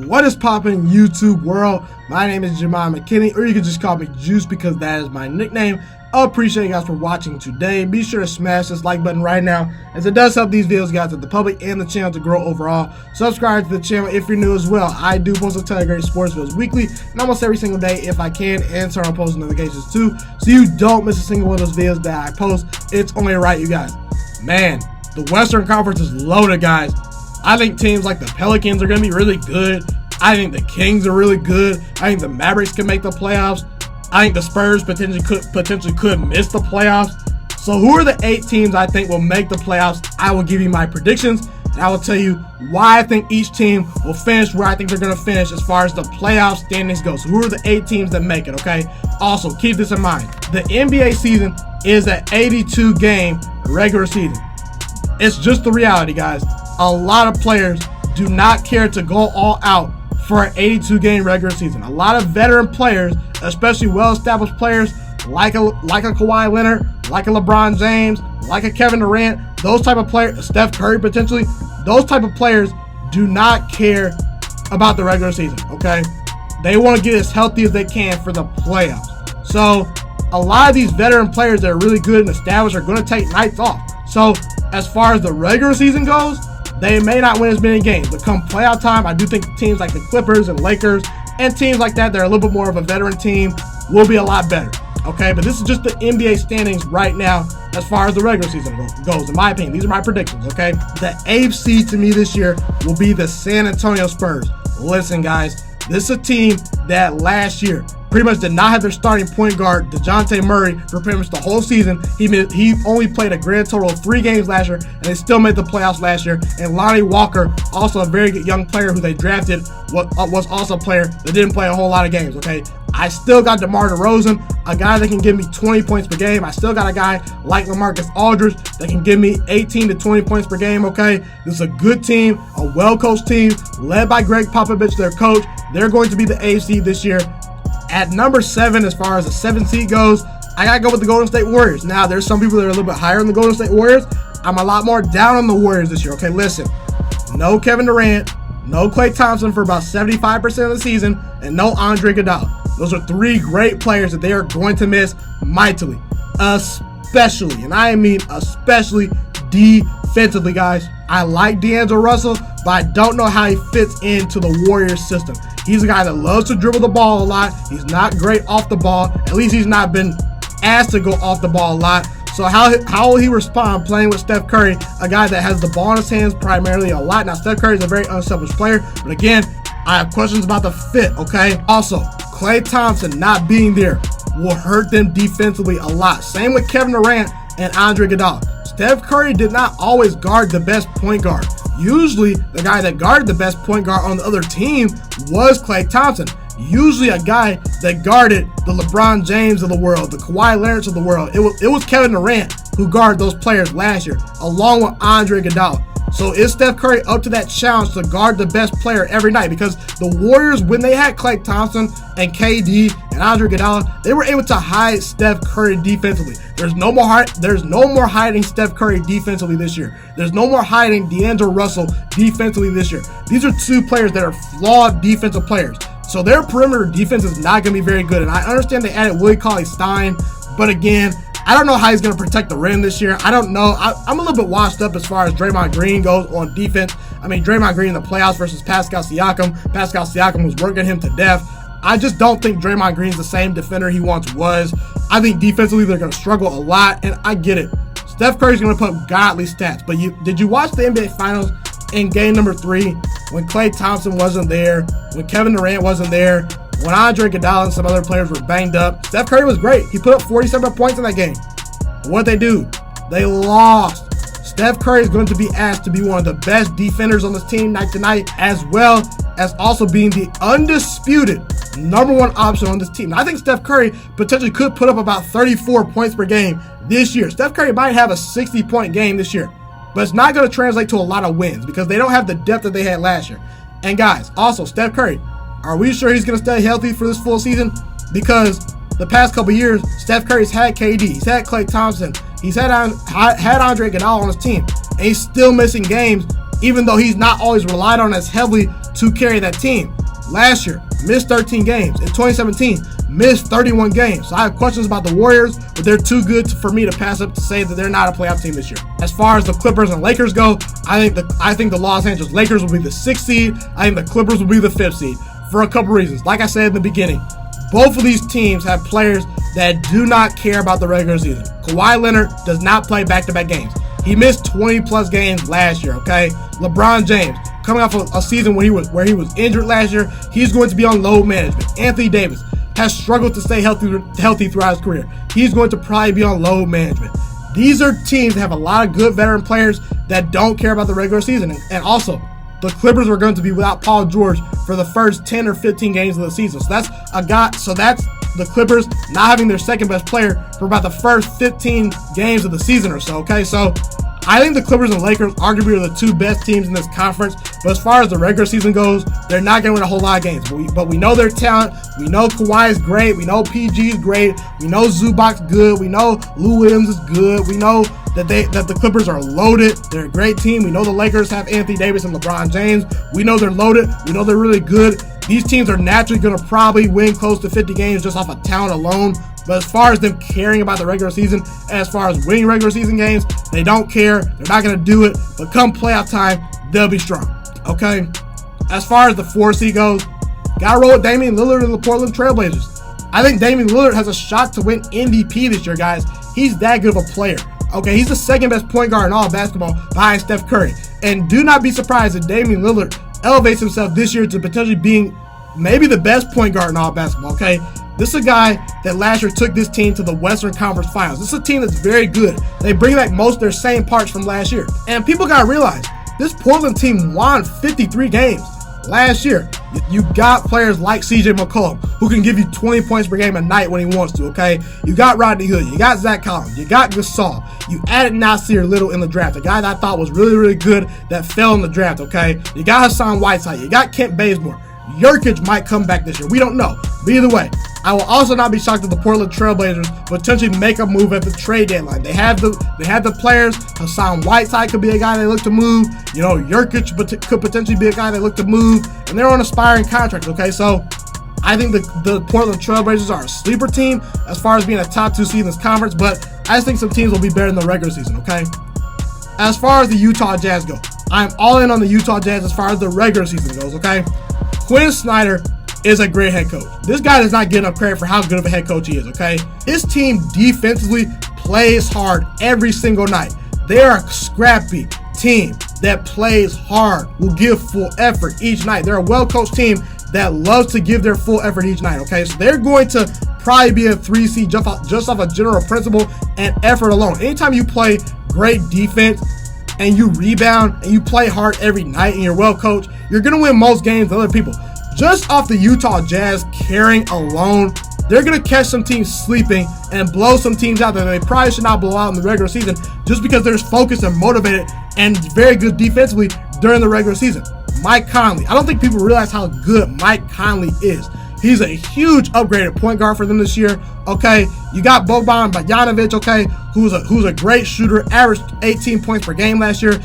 What is poppin', YouTube world? My name is Ghiman Mckinney, or you can just call me Juice because that is my nickname. I appreciate you guys for watching today. Be sure to smash this like button right now, as it does help these videos get out to the public and the channel to grow overall. Subscribe to the channel if you're new as well. I do post a ton of great sports videos weekly and almost every single day if I can, and turn on post notifications too, so you don't miss a single one of those videos that I post. It's only right, you guys. Man, the Western Conference is loaded, guys. I think teams like the Pelicans are going to be really good. I think the Kings are really good. I think the Mavericks can make the playoffs. I think the Spurs potentially could miss the playoffs. So who are the 8 teams I think will make the playoffs? I will give you my predictions, and I will tell you why I think each team will finish where I think they're going to finish as far as the playoff standings go. So who are the 8 teams that make it, okay? Also, keep this in mind. The NBA season is an 82-game regular season. It's just the reality, guys. A lot of players do not care to go all out for an 82-game regular season. A lot of veteran players, especially well-established players like a Kawhi Leonard, like a LeBron James, like a Kevin Durant, those type of players, Steph Curry potentially, those type of players do not care about the regular season, okay? They want to get as healthy as they can for the playoffs. So a lot of these veteran players that are really good and established are going to take nights off. So as far as the regular season goes, they may not win as many games, but come playoff time, I do think teams like the Clippers and Lakers and teams like that are a little bit more of a veteran team will be a lot better, okay? But this is just the NBA standings right now as far as the regular season goes, in my opinion. These are my predictions, okay? The 8th seed to me this year will be the San Antonio Spurs. Listen, guys, this is a team that last year pretty much did not have their starting point guard, DeJounte Murray, for pretty much the whole season. He only played a grand total of 3 games last year, and they still made the playoffs last year. And Lonnie Walker, also a very good young player who they drafted, was also a player that didn't play a whole lot of games, okay? I still got DeMar DeRozan, a guy that can give me 20 points per game. I still got a guy like LaMarcus Aldridge that can give me 18 to 20 points per game, okay? This is a good team, a well-coached team, led by Greg Popovich, their coach. They're going to be the 8th seed this year. At number 7, as far as the 7th seed goes, I got to go with the Golden State Warriors. Now, there's some people that are a little bit higher on the Golden State Warriors. I'm a lot more down on the Warriors this year, okay? Listen, no Kevin Durant, no Klay Thompson for about 75% of the season, and no Andre Iguodala. Those are 3 great players that they are going to miss mightily, especially, and I mean especially defensively, guys. I like D'Angelo Russell, but I don't know how he fits into the Warriors system. He's a guy that loves to dribble the ball a lot. He's not great off the ball. At least he's not been asked to go off the ball a lot. So how will he respond playing with Steph Curry, a guy that has the ball in his hands primarily a lot? Now, Steph Curry is a very unselfish player, but again, I have questions about the fit, okay? Also, Klay Thompson not being there will hurt them defensively a lot. Same with Kevin Durant and Andre Iguodala. Steph Curry did not always guard the best point guard. Usually, the guy that guarded the best point guard on the other team was Klay Thompson. Usually a guy that guarded the LeBron James of the world, the Kawhi Leonard of the world. It was Kevin Durant who guarded those players last year, along with Andre Iguodala. So is Steph Curry up to that challenge to guard the best player every night? Because the Warriors, when they had Klay Thompson and KD and Andre Iguodala, they were able to hide Steph Curry defensively. There's no more hiding Steph Curry defensively this year. There's no more hiding D'Angelo Russell defensively this year. These are 2 players that are flawed defensive players. So their perimeter defense is not going to be very good. And I understand they added Willie Cauley-Stein, but again, I don't know how he's going to protect the rim this year. I don't know. I'm a little bit washed up as far as Draymond Green goes on defense. I mean, Draymond Green in the playoffs versus Pascal Siakam. Pascal Siakam was working him to death. I just don't think Draymond Green's the same defender he once was. I think defensively they're going to struggle a lot, and I get it. Steph Curry's going to put up godly stats, but did you watch the NBA Finals in game number 3 when Klay Thompson wasn't there, when Kevin Durant wasn't there, when Andre Iguodala and some other players were banged up? Steph Curry was great. He put up 47 points in that game. But what'd they do? They lost. Steph Curry is going to be asked to be one of the best defenders on this team night to night, as well as also being the undisputed #1 option on this team. Now, I think Steph Curry potentially could put up about 34 points per game this year. Steph Curry might have a 60-point game this year, but it's not going to translate to a lot of wins because they don't have the depth that they had last year. And guys, also Steph Curry, are we sure he's going to stay healthy for this full season? Because the past couple years, Steph Curry's had KD, he's had Klay Thompson, he's had Andre Iguodala on his team, and he's still missing games, even though he's not always relied on as heavily to carry that team. Last year, missed 13 games. In 2017, missed 31 games. So I have questions about the Warriors, but they're too good for me to pass up to say that they're not a playoff team this year. As far as the Clippers and Lakers go, I think the Los Angeles Lakers will be the 6th seed. I think the Clippers will be the 5th seed for a couple reasons. Like I said in the beginning, both of these teams have players that do not care about the regular season. Kawhi Leonard does not play back-to-back games. He missed 20-plus games last year, okay? LeBron James, coming off a season where he was injured last year, he's going to be on load management. Anthony Davis has struggled to stay healthy throughout his career. He's going to probably be on load management. These are teams that have a lot of good veteran players that don't care about the regular season. And also, the Clippers are going to be without Paul George for the first 10 or 15 games of the season. So that's the Clippers not having their second best player for about the first 15 games of the season or so, okay? So I think the Clippers and Lakers arguably are the two best teams in this conference. But as far as the regular season goes, they're not going to win a whole lot of games. But we know their talent. We know Kawhi is great. We know PG is great. We know Zubac's good. We know Lou Williams is good. We know that the Clippers are loaded. They're a great team. We know the Lakers have Anthony Davis and LeBron James. We know they're loaded. We know they're really good. These teams are naturally going to probably win close to 50 games just off of talent alone. But as far as them caring about the regular season, as far as winning regular season games, they don't care. They're not going to do it. But come playoff time, they'll be strong. Okay? As far as the 4 seed goes, got to roll with Damian Lillard and the Portland Trailblazers. I think Damian Lillard has a shot to win MVP this year, guys. He's that good of a player. Okay, he's the second best point guard in all basketball behind Steph Curry. And do not be surprised if Damian Lillard elevates himself this year to potentially being maybe the best point guard in all basketball, okay? This is a guy that last year took this team to the Western Conference Finals. This is a team that's very good. They bring back most of their same parts from last year. And people got to realize, this Portland team won 53 games last year. You got players like CJ McCollum who can give you 20 points per game a night when he wants to, okay? You got Rodney Hood. You got Zach Collins. You got Gasol. You added Nasir Little in the draft, a guy that I thought was really, really good that fell in the draft, okay? You got Hassan Whiteside. You got Kent Bazemore. Nurkic might come back this year. We don't know. But either way, I will also not be shocked if the Portland Trailblazers potentially make a move at the trade deadline. They have the players. Hassan Whiteside could be a guy they look to move. You know, Nurkic could potentially be a guy they look to move. And they're on aspiring contracts, okay? So I think the Portland Trailblazers are a sleeper team as far as being a top 2 seed in this conference. But I just think some teams will be better in the regular season, okay? As far as the Utah Jazz go, I'm all in on the Utah Jazz as far as the regular season goes, okay? Quinn Snyder is a great head coach. This guy does not get enough credit for how good of a head coach he is, okay? His team defensively plays hard every single night. They're a scrappy team that plays hard, will give full effort each night. They're a well-coached team that loves to give their full effort each night, okay? So they're going to probably be a 3 seed just off a general principle and effort alone. Anytime you play great defense and you rebound and you play hard every night and you're well coached, you're going to win most games than other people. Just off the Utah Jazz carrying alone, they're going to catch some teams sleeping and blow some teams out that they probably should not blow out in the regular season just because they're focused and motivated and very good defensively during the regular season. Mike Conley. I don't think people realize how good Mike Conley is. He's a huge upgraded point guard for them this year. Okay, you got Boban Bogdanovic, okay, who's a great shooter, averaged 18 points per game last year.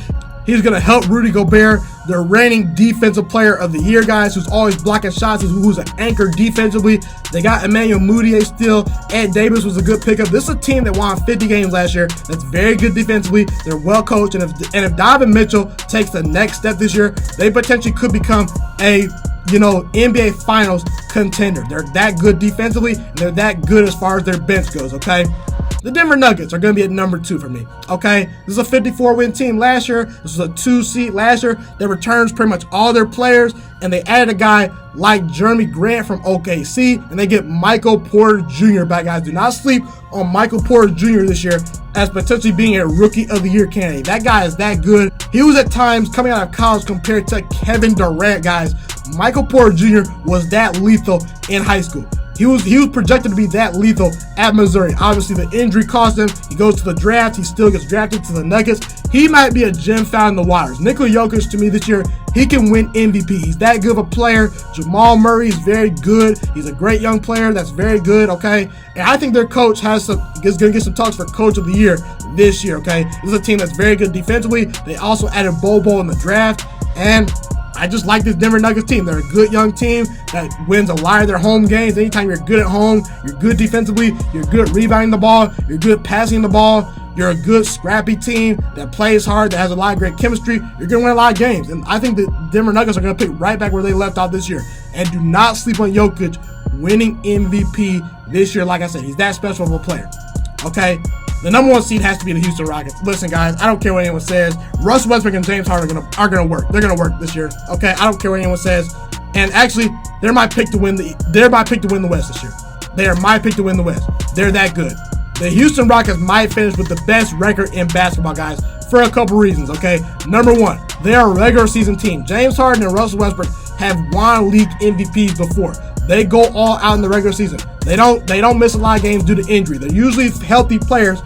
He's going to help Rudy Gobert, their reigning defensive player of the year, guys, who's always blocking shots, who's an anchor defensively. They got Emmanuel Mudiay still. Ed Davis was a good pickup. This is a team that won 50 games last year. That's very good defensively. They're well coached. And if Donovan Mitchell takes the next step this year, they potentially could become a NBA Finals contender. They're that good defensively, and they're that good as far as their bench goes, okay? The Denver Nuggets are going to be at number 2 for me, okay? This is a 54-win team last year. This was a 2 seed last year that returns pretty much all their players, and they added a guy like Jeremy Grant from OKC, and they get Michael Porter Jr. back, guys. Do not sleep on Michael Porter Jr. this year as potentially being a Rookie of the Year candidate. That guy is that good. He was at times coming out of college compared to Kevin Durant, guys. Michael Porter Jr. was that lethal in high school. He was projected to be that lethal at Missouri. Obviously, the injury cost him. He goes to the draft. He still gets drafted to the Nuggets. He might be a gem found in the waters. Nikola Jokic, to me this year, he can win MVP. He's that good of a player. Jamal Murray is very good. He's a great young player that's very good, okay? And I think their coach is going to get some talks for Coach of the Year this year, okay? This is a team that's very good defensively. They also added Bobo in the draft. And I just like this Denver Nuggets team. They're a good young team that wins a lot of their home games. Anytime you're good at home, you're good defensively, you're good rebounding the ball, you're good passing the ball, you're a good scrappy team that plays hard, that has a lot of great chemistry, you're going to win a lot of games. And I think the Denver Nuggets are going to pick right back where they left off this year. And do not sleep on Jokic winning MVP this year. Like I said, he's that special of a player. Okay? The number one seed has to be the Houston Rockets. Listen, guys, I don't care what anyone says. Russell Westbrook and James Harden are gonna work. They're gonna work this year. Okay, I don't care what anyone says. And actually, they're my pick to win the West this year. They are my pick to win the West. They're that good. The Houston Rockets might finish with the best record in basketball, guys, for a couple reasons. Okay, number one, they are a regular season team. James Harden and Russell Westbrook have won league MVPs before. They go all out in the regular season. They don't miss a lot of games due to injury. They're usually healthy players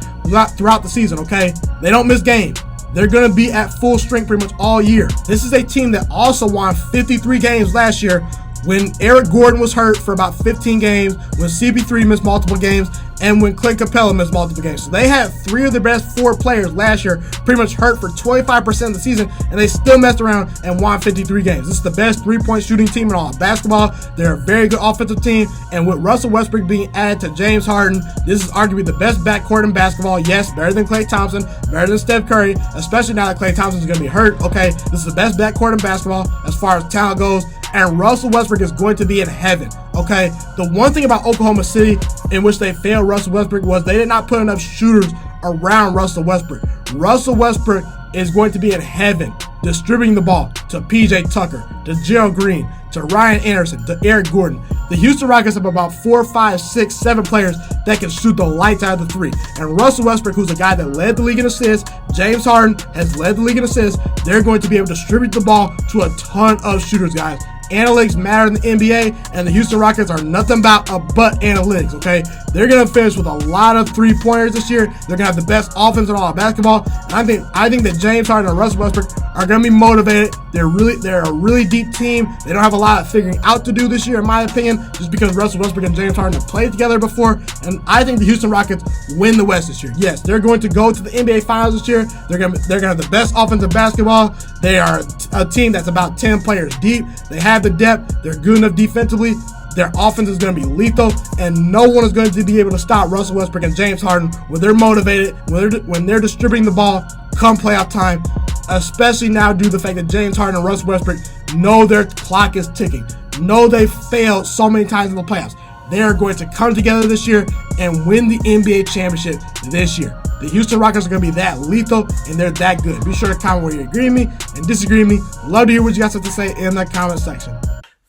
throughout the season, okay? They don't miss games. They're going to be at full strength pretty much all year. This is a team that also won 53 games last year when Eric Gordon was hurt for about 15 games, when CP3 missed multiple games, and when Clint Capella missed multiple games. So they had 3 of the best 4 players last year pretty much hurt for 25% of the season, and they still messed around and won 53 games. This is the best three-point shooting team in all of basketball. They're a very good offensive team, and with Russell Westbrook being added to James Harden, this is arguably the best backcourt in basketball. Yes, better than Klay Thompson, better than Steph Curry, especially now that Klay Thompson is going to be hurt. Okay, this is the best backcourt in basketball as far as talent goes, and Russell Westbrook is going to be in heaven. Okay, the one thing about Oklahoma City in which they failed Russell Westbrook was they did not put enough shooters around Russell Westbrook. Russell Westbrook is going to be in heaven distributing the ball to PJ Tucker, to Gerald Green, to Ryan Anderson, to Eric Gordon. The Houston Rockets have about 4, 5, 6, 7 players that can shoot the lights out of the three. And Russell Westbrook, who's a guy that led the league in assists, James Harden has led the league in assists, they're going to be able to distribute the ball to a ton of shooters, guys. Analytics matter in the NBA, and the Houston Rockets are nothing but analytics, okay? They're going to finish with a lot of three-pointers this year. They're going to have the best offense in all of basketball. And I think that James Harden and Russell Westbrook are going to be motivated. They're a really deep team. They don't have a lot of figuring out to do this year, in my opinion, just because Russell Westbrook and James Harden have played together before. And I think the Houston Rockets win the West this year. Yes, they're going to go to the NBA Finals this year. They're going to have the best offensive basketball. They are a team that's about 10 players deep. They have the depth. They're good enough defensively. Their offense is going to be lethal, and no one is going to be able to stop Russell Westbrook and James Harden when they're motivated, when they're distributing the ball come playoff time, especially now due to the fact that James Harden and Russell Westbrook know their clock is ticking, know they've failed so many times in the playoffs. They are going to come together this year and win the NBA championship this year. The Houston Rockets are going to be that lethal, and they're that good. Be sure to comment where you agree with me and disagree with me. Love to hear what you guys have to say in the comment section.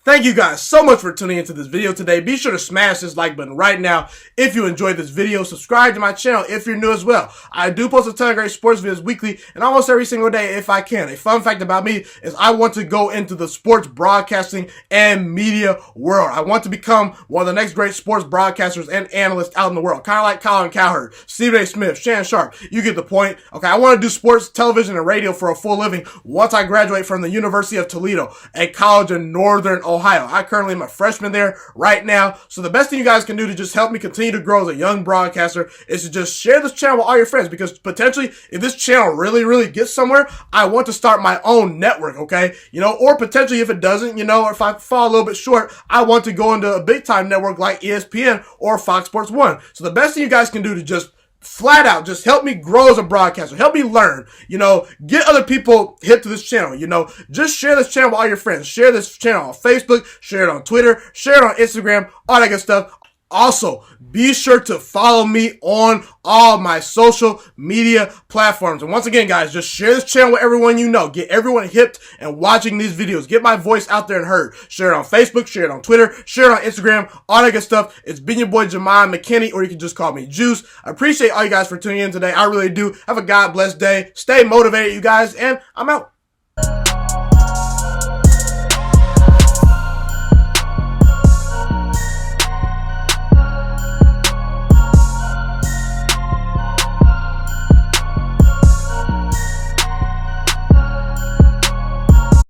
Thank you guys so much for tuning into this video today. Be sure to smash this like button right now if you enjoyed this video. Subscribe to my channel if you're new as well. I do post a ton of great sports videos weekly and almost every single day if I can. A fun fact about me is I want to go into the sports broadcasting and media world. I want to become one of the next great sports broadcasters and analysts out in the world. Kind of like Colin Cowherd, Stephen A. Smith, Shannon Sharp. You get the point. Okay, I want to do sports, television, and radio for a full living once I graduate from the University of Toledo, a college in Northern Ohio. I currently am a freshman there right now. So the best thing you guys can do to just help me continue to grow as a young broadcaster is to just share this channel with all your friends, because potentially if this channel really gets somewhere, I want to start my own network, okay? Or potentially if it doesn't, or if I fall a little bit short, I want to go into a big time network like ESPN or Fox Sports 1. So the best thing you guys can do to just flat out just help me grow as a broadcaster, help me learn, get other people hip to this channel, just share this channel with all your friends, share this channel on Facebook, share it on Twitter, share it on Instagram, all that good stuff. Also, be sure to follow me on all my social media platforms. And once again, guys, just share this channel with everyone you know. Get everyone hipped and watching these videos. Get my voice out there and heard. Share it on Facebook, share it on Twitter, share it on Instagram, all that good stuff. It's been your boy, Ghiman Mckinney, or you can just call me Juice. I appreciate all you guys for tuning in today. I really do. Have a God bless day. Stay motivated, you guys, and I'm out.